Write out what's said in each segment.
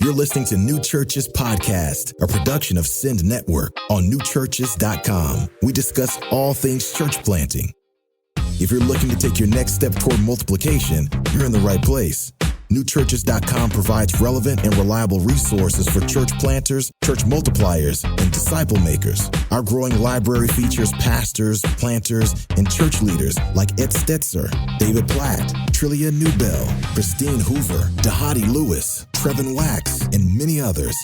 You're listening to New Churches Podcast, a production of Send Network on newchurches.com. We discuss all things church planting. If you're looking to take your next step toward multiplication, you're in the right place. Newchurches.com provides relevant and reliable resources for church planters, church multipliers, and disciple makers. Our growing library features pastors, planters, and church leaders like Ed Stetzer, David Platt, Trillia Newbell, Christine Hoover, Dahadi Lewis, Trevin Wax, and many others.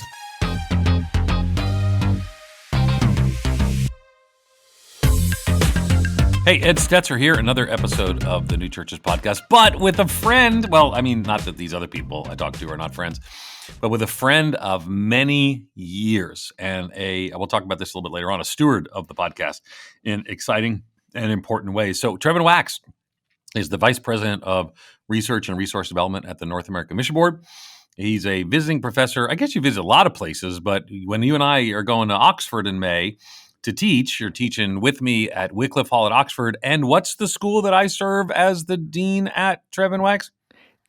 Hey, Ed Stetzer here, another episode of the New Churches Podcast, but with a friend. Well, I mean, not that these other people I talk to are not friends, but with a friend of many years and we'll talk about this a little bit later on, a steward of the podcast in exciting and important ways. So Trevin Wax is the Vice President of Research and Resource Development at the North American Mission Board. He's a visiting professor. I guess you visit a lot of places, but when you and I are going to Oxford in May to teach, you're teaching with me at Wycliffe Hall at Oxford. And what's the school that I serve as the dean at, Trevin Wax?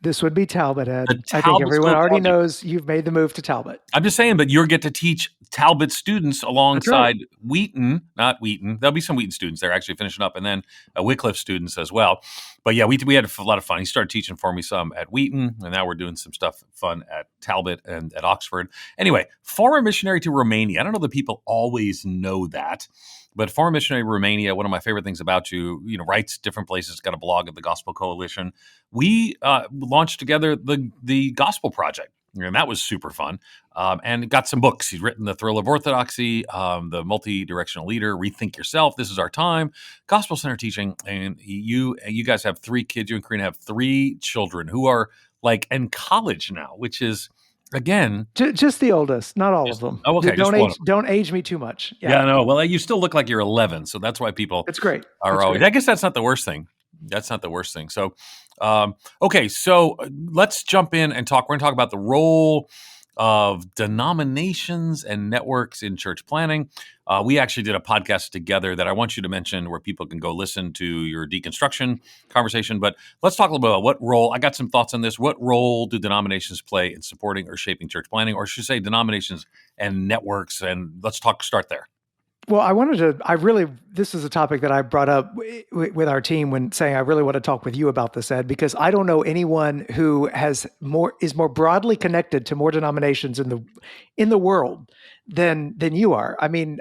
This would be Talbot, Ed. I think Talbot everyone School already knows you've made the move to Talbot. I'm just saying, but you'll get to teach Talbot students alongside Wheaton, not Wheaton. There'll be some Wheaton students there actually finishing up, and then Wycliffe students as well. But yeah, we had a lot of fun. He started teaching for me some at Wheaton, and now we're doing some stuff fun at Talbot and at Oxford. Anyway, former missionary to Romania. I don't know that people always know that. But former missionary to Romania, one of my favorite things about you, writes different places, got a blog at the Gospel Coalition. We launched together the Gospel Project, and that was super fun. And got some books. He's written The Thrill of Orthodoxy, The Multi-Directional Leader, Rethink Yourself, This Is Our Time, Gospel Center Teaching. And you guys have 3 kids. You and Karina have 3 children who are like in college now, which is, again, just the oldest, not all of them. Oh, okay. Don't age me too much. Yeah, no. Well, you still look like you're 11, so that's why people. It's great. Are always. Great. I guess that's not the worst thing. So, okay. So let's jump in and talk. We're going to talk about the role of denominations and networks in church planning. We actually did a podcast together that I want you to mention where people can go listen to your deconstruction conversation. But let's talk a little bit about what role, I got some thoughts on this. What role do denominations play in supporting or shaping church planning, or should I say denominations and networks? And let's start there. Well, this is a topic that I brought up with our team when saying I really want to talk with you about this, Ed, because I don't know anyone who is more broadly connected to more denominations in the world than you are. I mean,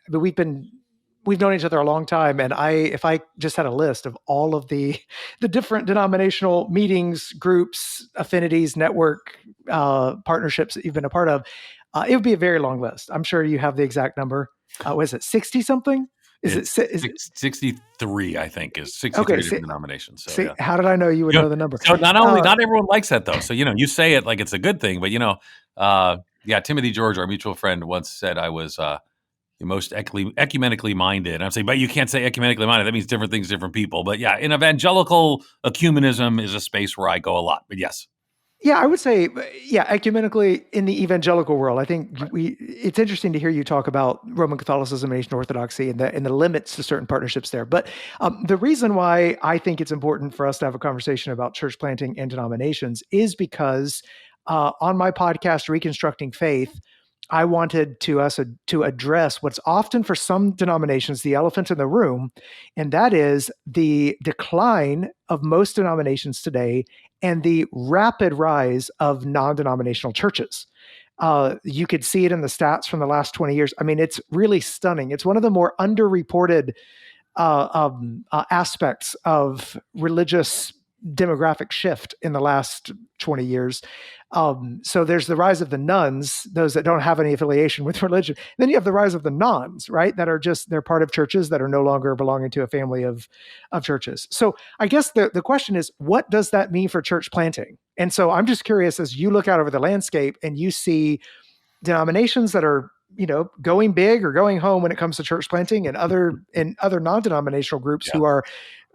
we've known each other a long time, and if I just had a list of all of the different denominational meetings, groups, affinities, network partnerships that you've been a part of, it would be a very long list. I'm sure you have the exact number. What is it, 60 something? Is it 63? I think is 63 different denominations. So, yeah. How did I know you would know the number? So not everyone likes that though. So you say it like it's a good thing, but Timothy George, our mutual friend, once said I was the most ecumenically minded. And I'm saying, but you can't say ecumenically minded. That means different things, different people. But yeah, in evangelical, ecumenism is a space where I go a lot. But yes. Yeah, I would say, ecumenically in the evangelical world, I think it's interesting to hear you talk about Roman Catholicism and Asian Orthodoxy and the limits to certain partnerships there. But the reason why I think it's important for us to have a conversation about church planting and denominations is because on my podcast, Reconstructing Faith, I wanted to address what's often for some denominations the elephant in the room, and that is the decline of most denominations today and the rapid rise of non-denominational churches. You could see it in the stats from the last 20 years. I mean, it's really stunning. It's one of the more underreported aspects of religious demographic shift in the last 20 years. So there's the rise of the nones, those that don't have any affiliation with religion. Then you have the rise of the nons, right? That are they're part of churches that are no longer belonging to a family of churches. So I guess the question is, what does that mean for church planting? And so I'm just curious, as you look out over the landscape and you see denominations that are, going big or going home when it comes to church planting, and other non-denominational groups who are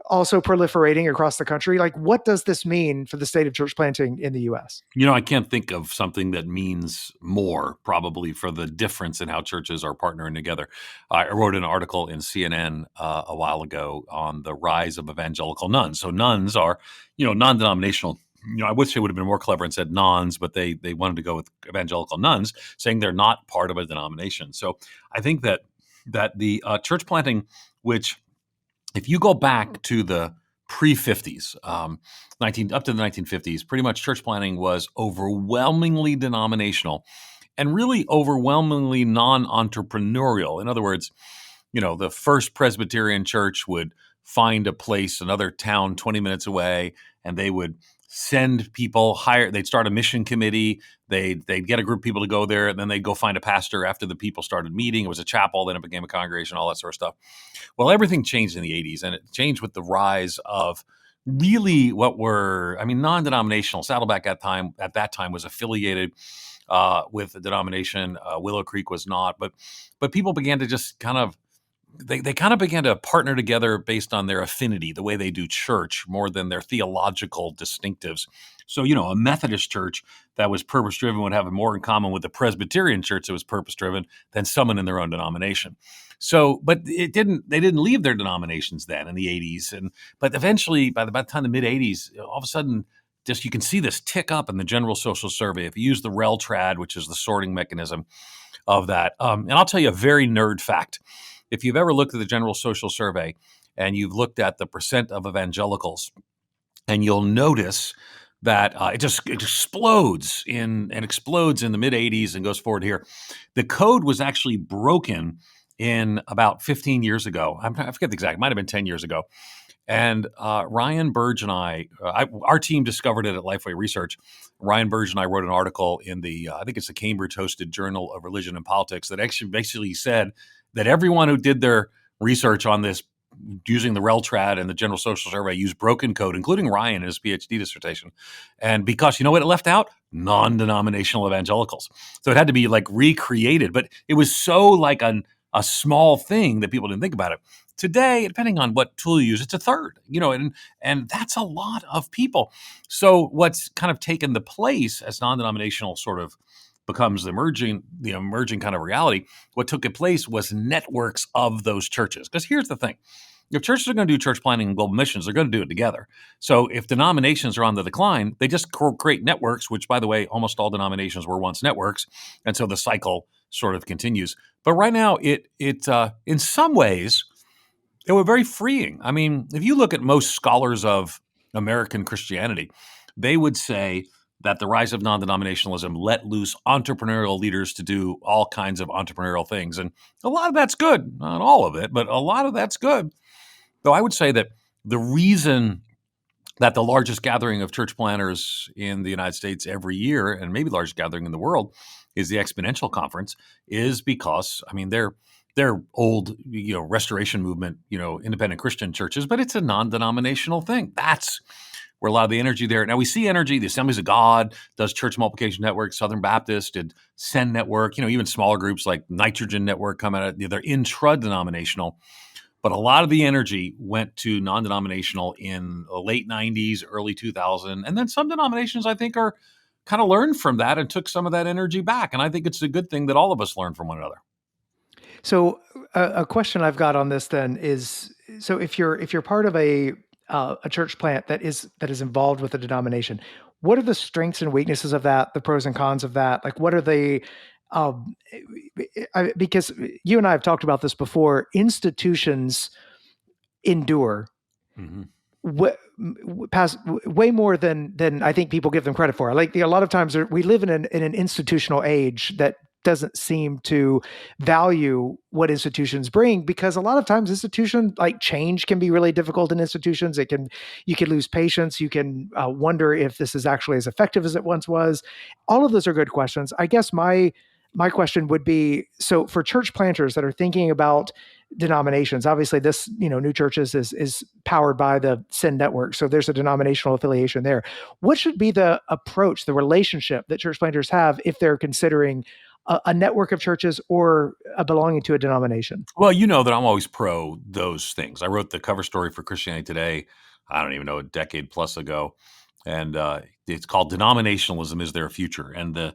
also proliferating across the country. Like, what does this mean for the state of church planting in the U.S.? I can't think of something that means more probably for the difference in how churches are partnering together. I wrote an article in CNN a while ago on the rise of evangelical nuns. So nuns are, non-denominational I wish they would have been more clever and said nons, but they wanted to go with evangelical nuns, saying they're not part of a denomination. So I think that the church planting, which if you go back to the pre-50s, up to the 1950s, pretty much church planting was overwhelmingly denominational and really overwhelmingly non-entrepreneurial. In other words, the First Presbyterian Church would find a place, another town 20 minutes away, and they would send people, they'd start a mission committee, they'd get a group of people to go there, and then they'd go find a pastor after the people started meeting. It was a chapel, then it became a congregation, all that sort of stuff. Well, everything changed in the 80s, and it changed with the rise of really what were, non-denominational. Saddleback at that time was affiliated with the denomination. Willow Creek was not, but people began to just kind of they kind of began to partner together based on their affinity, the way they do church, more than their theological distinctives. So, a Methodist church that was purpose-driven would have more in common with the Presbyterian church that was purpose-driven than someone in their own denomination. So, but they didn't leave their denominations then in the 80s. But eventually, by the time the mid-80s, all of a sudden, just you can see this tick up in the General Social Survey. If you use the REL-TRAD, which is the sorting mechanism of that. And I'll tell you a very nerd fact. If you've ever looked at the General Social Survey and you've looked at the percent of evangelicals, and you'll notice that it explodes in the mid 80s and goes forward here. The code was actually broken in about 15 years ago. I forget the exact, it might have been 10 years ago. And Ryan Burge and our team discovered it at Lifeway Research. Ryan Burge and I wrote an article in I think it's the Cambridge-hosted Journal of Religion and Politics that actually basically said that everyone who did their research on this using the REL-TRAD and the General Social Survey used broken code, including Ryan in his PhD dissertation. And because you know what it left out? Non-denominational evangelicals. So it had to be like recreated, but it was so like a small thing that people didn't think about it. Today, depending on what tool you use, it's a third, and that's a lot of people. So what's kind of taken the place as non-denominational sort of becomes the emerging kind of reality, what took place was networks of those churches. Because here's the thing. If churches are going to do church planting and global missions, they're going to do it together. So if denominations are on the decline, they just create networks, which, by the way, almost all denominations were once networks. And so the cycle sort of continues. But right now, it in some ways, they were very freeing. I mean, if you look at most scholars of American Christianity, they would say that the rise of non-denominationalism let loose entrepreneurial leaders to do all kinds of entrepreneurial things. And a lot of that's good. Not all of it, but a lot of that's good. Though I would say that the reason that the largest gathering of church planners in the United States every year, and maybe the largest gathering in the world, is the Exponential Conference, is because, they're old, restoration movement, independent Christian churches, but it's a non-denominational thing. That's where a lot of the energy there. Now we see energy. The Assemblies of God does Church Multiplication Network. Southern Baptist did Send Network. Even smaller groups like Nitrogen Network come out. They're intra-denominational. But a lot of the energy went to non-denominational in the late 90s, early 2000. And then some denominations, I think, are kind of learned from that and took some of that energy back. And I think it's a good thing that all of us learn from one another. So a question I've got on this then is, so if you're part of a church plant that is involved with a denomination, what are the strengths and weaknesses of that, the pros and cons of that? Like, what are the because you and I have talked about this before, institutions endure way more than I think people give them credit for. Like a lot of times we live in an institutional age that doesn't seem to value what institutions bring, because a lot of times change can be really difficult in institutions. You can lose patience. You can wonder if this is actually as effective as it once was. All of those are good questions. I guess my question would be, so for church planters that are thinking about denominations, obviously this, New Churches is powered by the Send Network. So there's a denominational affiliation there. What should be the approach, the relationship that church planters have if they're considering a network of churches or belonging to a denomination? Well, you know that I'm always pro those things. I wrote the cover story for Christianity Today, I don't even know, a decade plus ago. And it's called Denominationalism Is There a Future? And they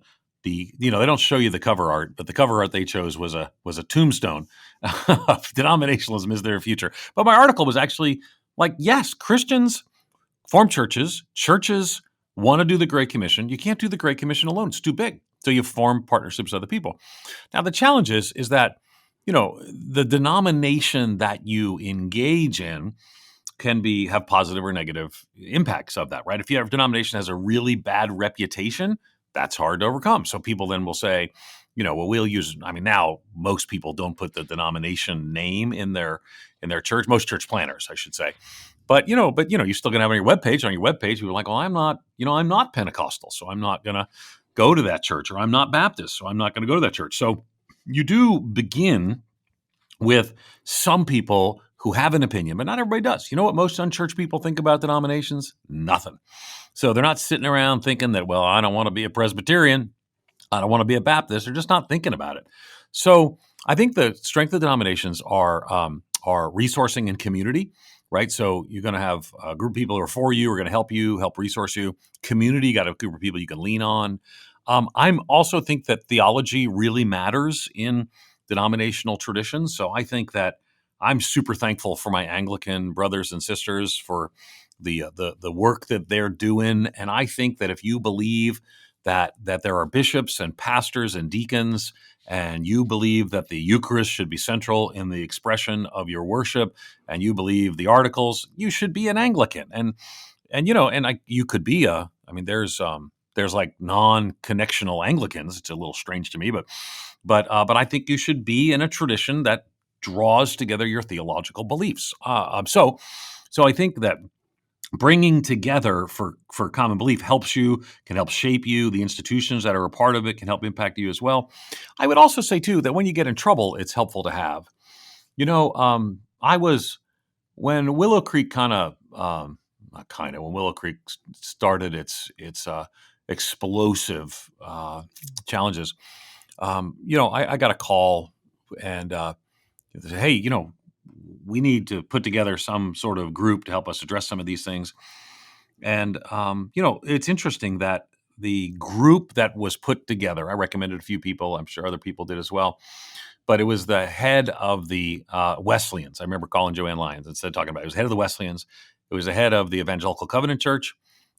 don't show you the cover art, but the cover art they chose was a tombstone of denominationalism. Is there a future? But my article was actually like, yes, Christians form churches want to do the Great Commission. You can't do the Great Commission alone. It's too big. So you form partnerships with other people. Now, the challenge is that, the denomination that you engage in can have positive or negative impacts of that, right? If you have a denomination that has a really bad reputation, that's hard to overcome. So people then will say, we'll use, now most people don't put the denomination name in their church, most church planners, I should say. But you're still going to have on your webpage, people are like, well, I'm not Pentecostal, so I'm not going to go to that church, or I'm not Baptist, so I'm not going to go to that church. So you do begin with some people who have an opinion, but not everybody does. You know what most unchurched people think about denominations? Nothing. So they're not sitting around thinking that, well, I don't want to be a Presbyterian, I don't want to be a Baptist. They're just not thinking about it. So I think the strength of denominations are resourcing and community, right? So you're going to have a group of people who are for you, are going to help resource you. Community, you got a group of people you can lean on. I also think that theology really matters in denominational traditions. So I think that I'm super thankful for my Anglican brothers and sisters for the work that they're doing. And I think that if you believe that there are bishops and pastors and deacons, and you believe that the Eucharist should be central in the expression of your worship, and you believe the articles, you should be an Anglican. And you could be there's like non-connectional Anglicans. It's a little strange to me, but I think you should be in a tradition that draws together your theological beliefs. So I think that bringing together for common belief can help shape you. The institutions that are a part of it can help impact you as well. I would also say too that when you get in trouble, it's helpful to have. When Willow Creek when Willow Creek started its explosive challenges. I got a call and they said, hey, we need to put together some sort of group to help us address some of these things. And, it's interesting that the group that was put together, I recommended a few people, I'm sure other people did as well, but it was the head of the Wesleyans. I remember calling Joanne Lyons and talking about it. It was head of the Wesleyans. It was the head of the Evangelical Covenant Church.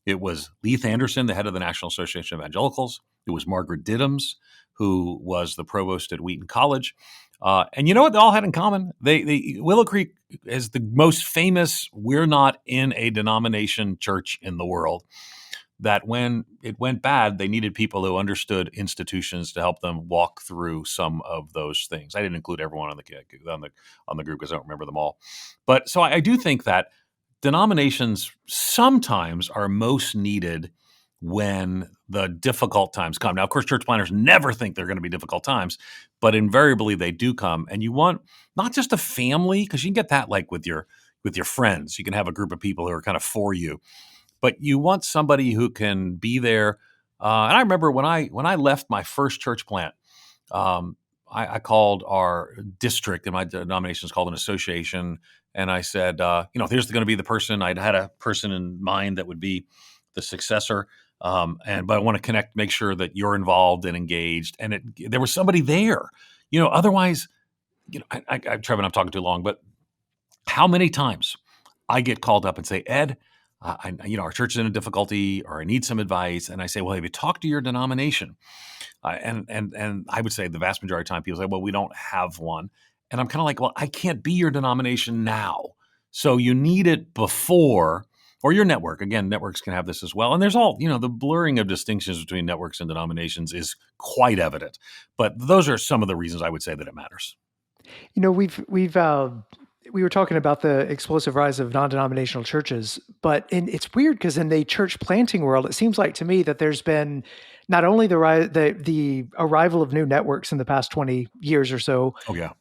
It was Leith Anderson, the head of the National Association of Evangelicals. It was Margaret Diddams, who was the provost at Wheaton College. And you know what they all had in common? Willow Creek is the most famous, we're not in a denomination church in the world, that when it went bad, they needed people who understood institutions to help them walk through some of those things. I didn't include everyone on the group because I don't remember them all. But so I do think that denominations sometimes are most needed when the difficult times come. Now, of course, church planners never think they're going to be difficult times, but invariably they do come. And you want not just a family, because you can get that like with your friends. You can have a group of people who are kind of for you, but you want somebody who can be there. And I remember when I left my first church plant, I called our district, and my denomination is called an association, and I said, here's going to be the person. I'd had a person in mind that would be the successor. But I want to connect, make sure that you're involved and engaged. And there was somebody there, otherwise, Trevin, I'm talking too long, but how many times I get called up and say, Ed, our church is in a difficulty, or I need some advice. And I say, well, have you talked to your denomination? And I would say the vast majority of the time people say, well, we don't have one. And I'm kind of like, well, I can't be your denomination now. So you need it before. Or your network. Again, networks can have this as well. And there's all, the blurring of distinctions between networks and denominations is quite evident. But those are some of the reasons I would say that it matters. We were talking about the explosive rise of non-denominational churches, but it's weird because in the church planting world, it seems like to me that there's been not only the arrival of new networks in the past 20 years or so,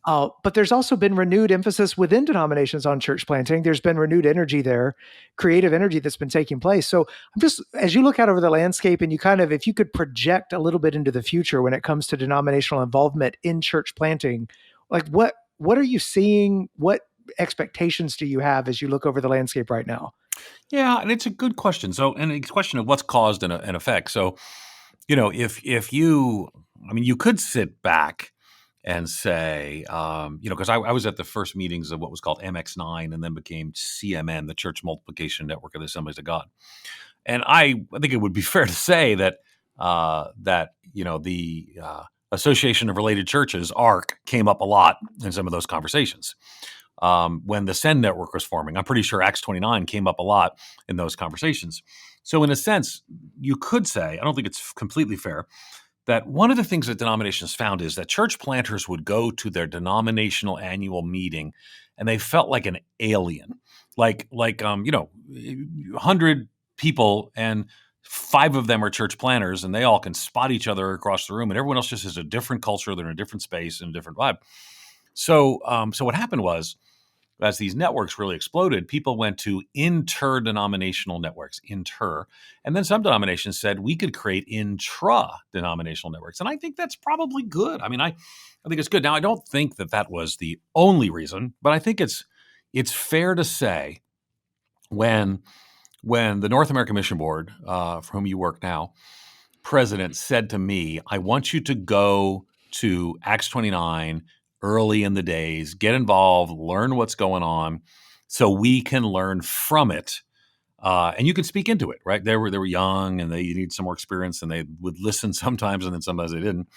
but there's also been renewed emphasis within denominations on church planting. There's been renewed energy there, creative energy that's been taking place. So I'm just, as you look out over the landscape and if you could project a little bit into the future when it comes to denominational involvement in church planting, like what are you seeing? What expectations do you have as you look over the landscape right now? Yeah, and it's a good question. So, and it's a question of what's caused an effect. So, if you could sit back and say, because I was at the first meetings of what was called MX9 and then became CMN, the Church Multiplication Network of the Assemblies of God. And I think it would be fair to say that the Association of Related Churches, ARC, came up a lot in some of those conversations. When the Send Network was forming, I'm pretty sure Acts 29 came up a lot in those conversations. So in a sense, you could say, I don't think it's completely fair, that one of the things that denominations found is that church planters would go to their denominational annual meeting and they felt like an alien, like 100 people and 5 of them are church planters and they all can spot each other across the room and everyone else just has a different culture. They're in a different space and a different vibe. So what happened was, as these networks really exploded, people went to interdenominational networks, and then some denominations said we could create intra-denominational networks. And I think that's probably good. I mean, I think it's good. Now, I don't think that was the only reason, but I think it's fair to say when the North American Mission Board, for whom you work now, president said to me, I want you to go to Acts 29 early in the days, get involved, learn what's going on so we can learn from it. And you can speak into it, right? They were young and they need some more experience and they would listen sometimes and then sometimes they didn't.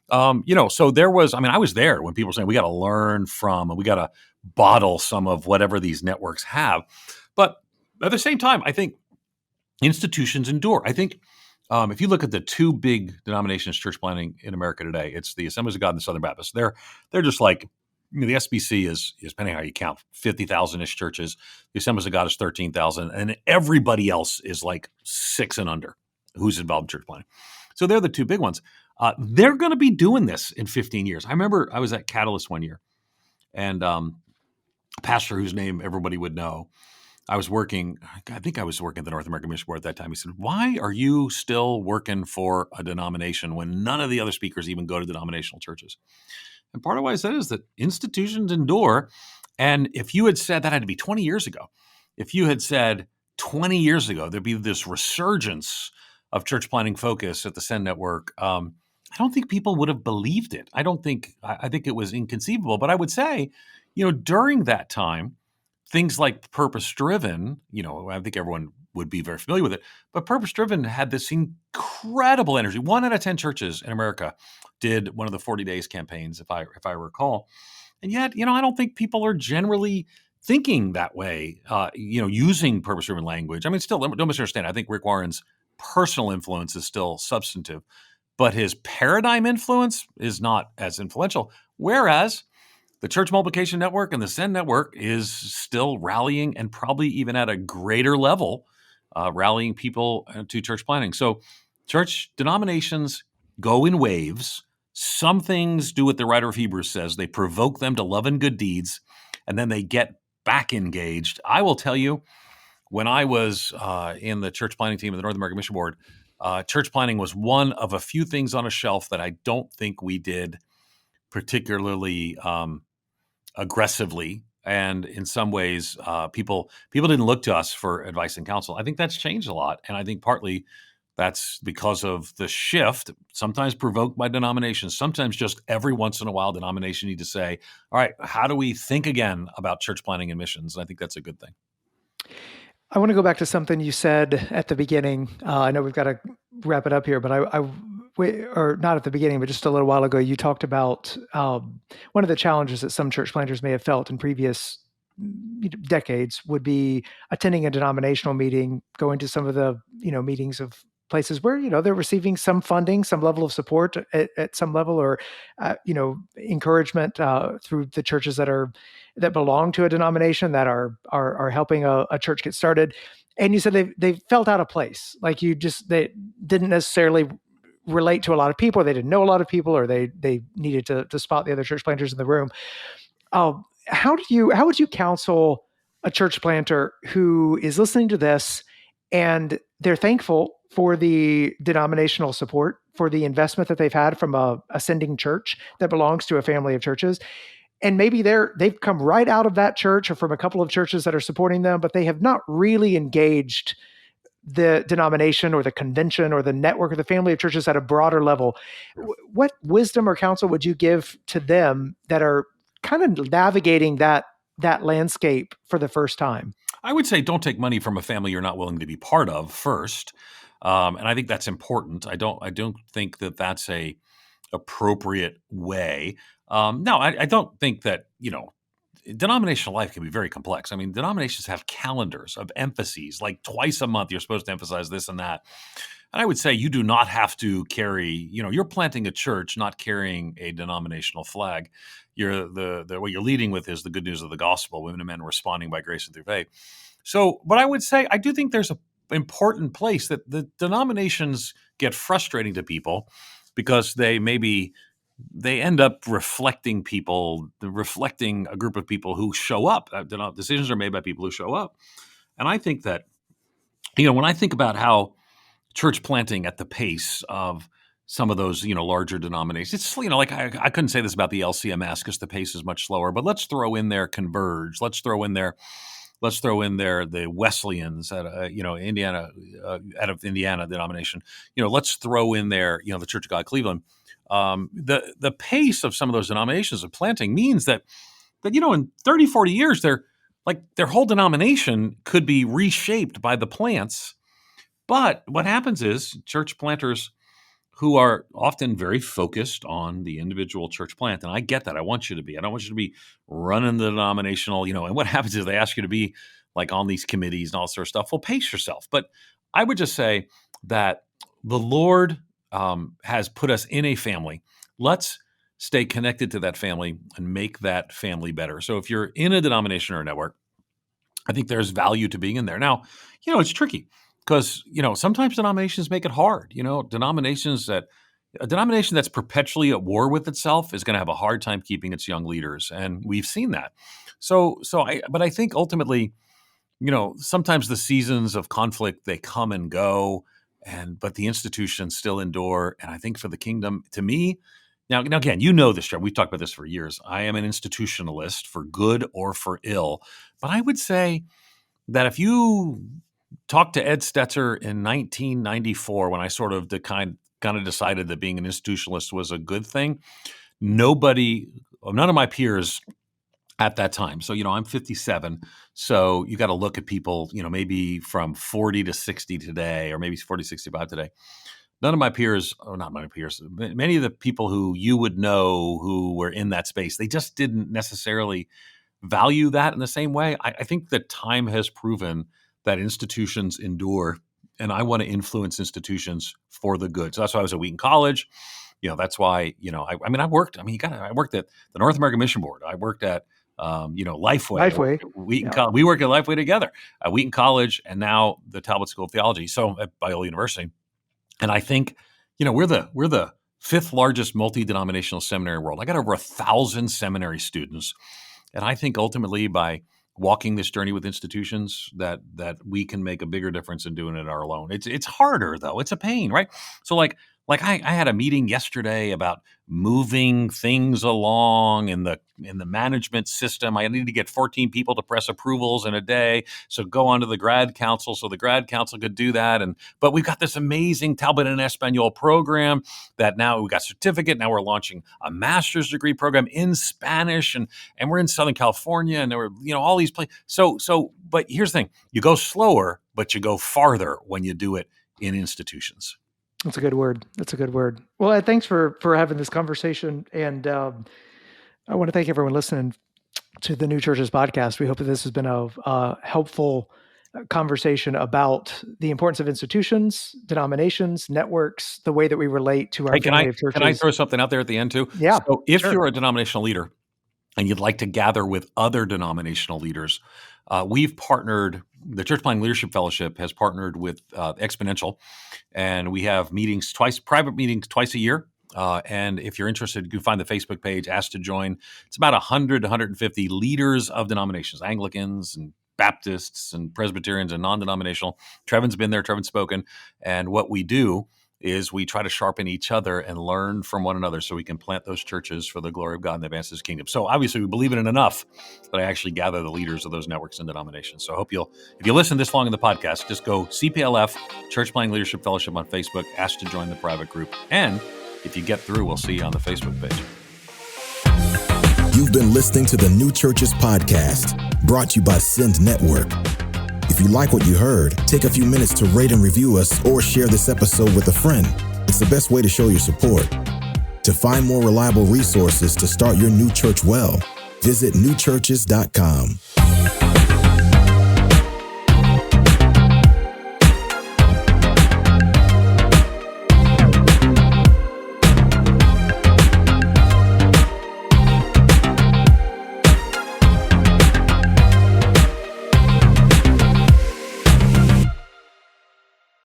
So there was, I was there when people were saying we got to learn from and we got to bottle some of whatever these networks have. But at the same time, I think institutions endure. I think if you look at the 2 big denominations church planting in America today, it's the Assemblies of God and the Southern Baptists. They're just like, the SBC is depending on how you count, 50,000-ish churches. The Assemblies of God is 13,000, and everybody else is like 6 and under who's involved in church planting. So they're the 2 big ones. They're going to be doing this in 15 years. I remember I was at Catalyst one year, and a pastor whose name everybody would know, I think I was working at the North American Mission Board at that time. He said, why are you still working for a denomination when none of the other speakers even go to denominational churches? And part of why I said is that institutions endure. And if you had said, that had to be 20 years ago, if you had said 20 years ago, there'd be this resurgence of church planting focus at the Send Network, I don't think people would have believed it. I think it was inconceivable. But I would say, during that time, things like purpose-driven, I think everyone would be very familiar with it, but purpose-driven had this incredible energy. 1 out of 10 churches in America did one of the 40 Days campaigns, if I recall. And yet, I don't think people are generally thinking that way, using purpose-driven language. Still, don't misunderstand. I think Rick Warren's personal influence is still substantive, but his paradigm influence is not as influential. Whereas the Church Multiplication Network and the Send Network is still rallying, and probably even at a greater level, rallying people to church planting. So church denominations go in waves. Some things do what the writer of Hebrews says. They provoke them to love and good deeds, and then they get back engaged. I will tell you, when I was in the church planting team of the North American Mission Board, church planting was one of a few things on a shelf that I don't think we did particularly aggressively, and in some ways, people didn't look to us for advice and counsel. I think that's changed a lot, and I think partly that's because of the shift, sometimes provoked by denominations, sometimes just every once in a while, denomination need to say, all right, how do we think again about church planting and missions? And I think that's a good thing. I want to go back to something you said at the beginning. I know we've got to wrap it up here, but or not at the beginning, but just a little while ago, you talked about one of the challenges that some church planters may have felt in previous decades would be attending a denominational meeting, going to some of the meetings of places where they're receiving some funding, some level of support at some level, or encouragement through the churches that belong to a denomination that are helping a church get started. And you said they felt out of place, like they didn't necessarily relate to a lot of people, or they didn't know a lot of people, or they needed to spot the other church planters in the room. How would you counsel a church planter who is listening to this and they're thankful for the denominational support, for the investment that they've had from a ascending church that belongs to a family of churches, and maybe they've come right out of that church or from a couple of churches that are supporting them, but they have not really engaged the denomination or the convention or the network or the family of churches at a broader level? What wisdom or counsel would you give to them that are kind of navigating that landscape for the first time? I would say don't take money from a family you're not willing to be part of first, and I think that's important. I don't think that that's a appropriate way. No, I don't think that denominational life can be very complex. I mean, denominations have calendars of emphases. Like twice a month, you're supposed to emphasize this and that. And I would say you do not have to carry. You're planting a church, not carrying a denominational flag. You're what you're leading with is the good news of the gospel. Women and men responding by grace and through faith. So, but I would say I do think there's an important place that the denominations get frustrating to people because they end up reflecting a group of people who show up. Decisions are made by people who show up. And I think that, when I think about how church planting at the pace of some of those, larger denominations, it's, like I couldn't say this about the LCMS because the pace is much slower, but let's throw in there Converge. Let's throw in there the Wesleyans at Indiana, out of Indiana denomination. Let's throw in there, the Church of God Cleveland. The pace of some of those denominations of planting means that in 30, 40 years, their whole denomination could be reshaped by the plants. But what happens is church planters who are often very focused on the individual church plant, and I get that. I want you to be. I don't want you to be running the denominational, and what happens is they ask you to be like on these committees and all sort of stuff. Well, pace yourself. But I would just say that the Lord has put us in a family. Let's stay connected to that family and make that family better. So if you're in a denomination or a network, I think there's value to being in there. Now, it's tricky because, sometimes denominations make it hard. A denomination that's perpetually at war with itself is going to have a hard time keeping its young leaders. And we've seen that. But I think ultimately, sometimes the seasons of conflict, they come and go. But the institutions still endure. And I think for the kingdom, to me, now again, this, Trevor, we've talked about this for years. I am an institutionalist for good or for ill. But I would say that if you talk to Ed Stetzer in 1994, when I sort of kind of decided that being an institutionalist was a good thing, none of my peers at that time. So, I'm 57. So you got to look at people, maybe from 40 to 60 today, or maybe 40, 65 today. None of my peers, not my peers, many of the people who you would know who were in that space, they just didn't necessarily value that in the same way. I think that time has proven that institutions endure, and I want to influence institutions for the good. So that's why I was at Wheaton College. That's why, I worked at the North American Mission Board. I worked at Lifeway. Wheaton, we work at Lifeway together at Wheaton College, and now the Talbot School of Theology. So at Biola University, and I think we're the fifth largest multi-denominational seminary in the world. I got over 1,000 seminary students, and I think ultimately by walking this journey with institutions that we can make a bigger difference than doing it alone. It's harder though. It's a pain, right? So like I had a meeting yesterday about moving things along in the management system. I need to get 14 people to press approvals in a day. So go on to the grad council so the grad council could do that. But we've got this amazing Talbot in Espanol program that now we got certificate. Now we're launching a master's degree program in Spanish, and we're in Southern California, and there were all these places. But here's the thing: you go slower, but you go farther when you do it in institutions. That's a good word. Well, Ed, thanks for having this conversation. And I want to thank everyone listening to the New Churches podcast. We hope that this has been a helpful conversation about the importance of institutions, denominations, networks, the way that we relate to our family of churches. Can I throw something out there at the end too? Yeah. So if you're a denominational leader and you'd like to gather with other denominational leaders, we've partnered, the Church Planting Leadership Fellowship has partnered with Exponential, and we have private meetings twice a year. And if you're interested, you can find the Facebook page, Ask to Join. It's about 100 to 150 leaders of denominations, Anglicans and Baptists and Presbyterians and non-denominational. Trevin's been there, Trevin's spoken. And what we do is we try to sharpen each other and learn from one another so we can plant those churches for the glory of God and advance His kingdom. So obviously we believe in it enough that I actually gather the leaders of those networks and denominations. So I hope if you listen this long in the podcast, just go CPLF, Church Planting Leadership Fellowship on Facebook, ask to join the private group. And if you get through, we'll see you on the Facebook page. You've been listening to the New Churches podcast, brought to you by Send Network. If you like what you heard, take a few minutes to rate and review us or share this episode with a friend. It's the best way to show your support. To find more reliable resources to start your new church well, visit newchurches.com.